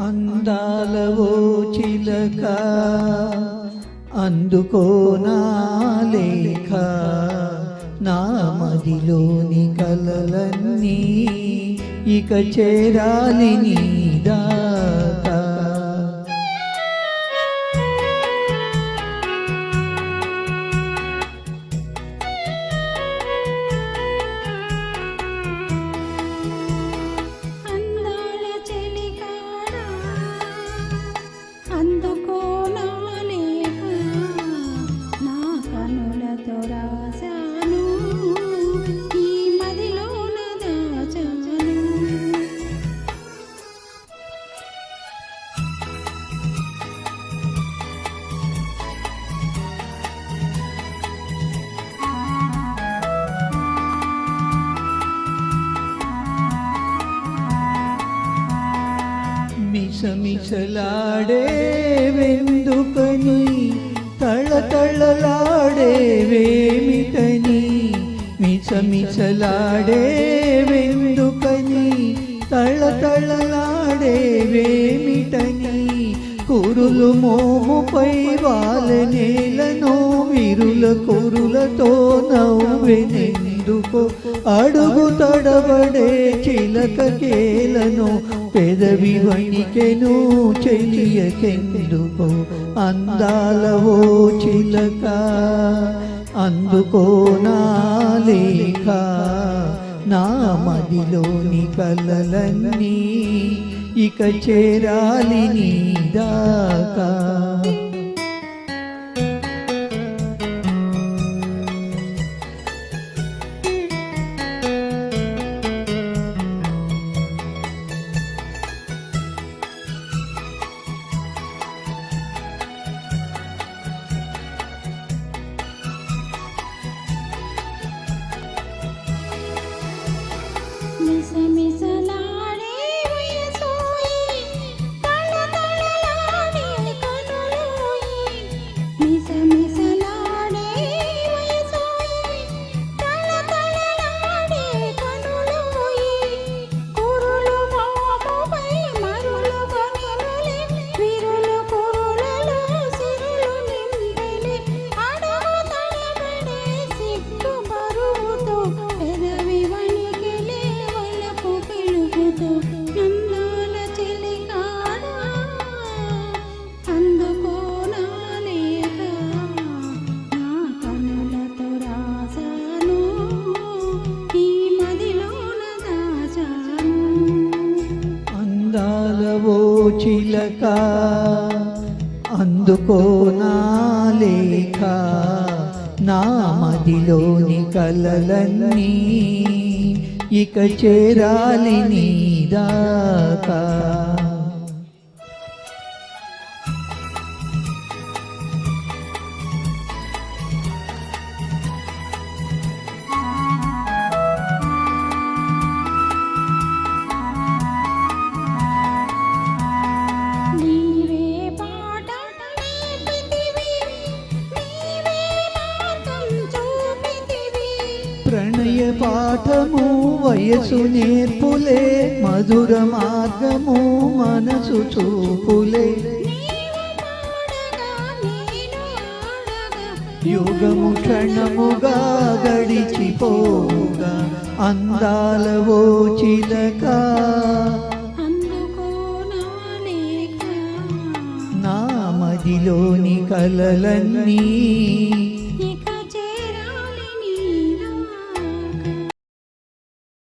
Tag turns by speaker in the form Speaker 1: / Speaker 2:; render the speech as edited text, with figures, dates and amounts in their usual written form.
Speaker 1: అందాలవో చిలక అందుకో నా లేఖ, నా మదిలోని కలలన్నీ ఇక చేరాలి నీ దాకా.
Speaker 2: అందుకో నా లేఖ, నా కనులతో రాశాను, ఈ మదిలోన దాచాను.
Speaker 1: మిసమిసలాడే వెందుకని, తళతళలాడే వేమిటని. మిసమిసలాడే వెందుకని, తళతళలాడే వేమిటని. కురులు మోముపై వాలనేలను విరుల కురులతో నవ్వెనెందుకో. అడుగు తడబడే చిలక కేలను, పెదవి వణికెను చెలియకెందుకో. అందాలవో చిలక అందుకో నా లేఖ, నా మదిలోని కలలన్నీ ఇక చేరాలి నీ దాకా.
Speaker 2: మిసమిసలాడే వయసోయి, తళతళలాడే కనులోయి. మిసమిసలాడే వయసోయి, తళతళలాడే కనులోయి. కురులు మోముపై మరులు కనులే, విరులు కురులలో సిరులు నింపెలే. అడుగు తడబడే సిగ్గు బరువుతో, పెదవి వణికెలే వలపు పిలుపుతో. నందాల చెలికాడా అందుకో నా లేఖ, నా కనులతో రాశాను, ఈ మదిలోన దాచాను.
Speaker 1: అందాలవో చిలక అందుకో నా లేఖ, నా మదిలోని కలలన్నీ ఇక చేరాలి నీ దాకా.
Speaker 2: నీవే పాట నేర్పితివి, నీవే మార్గం చూపితివి.
Speaker 1: ప్రణయ పాఠము వయసు నేర్పులే, మధుర మార్గము మనసు చూపులే.
Speaker 2: నీవు పాడగా నేను ఆడగా,
Speaker 1: యుగము క్షణముగా గడిచిపోగా. అందాలవో చిలక
Speaker 2: అందుకో నా లేఖ,
Speaker 1: నా మదిలోని కలలన్నీ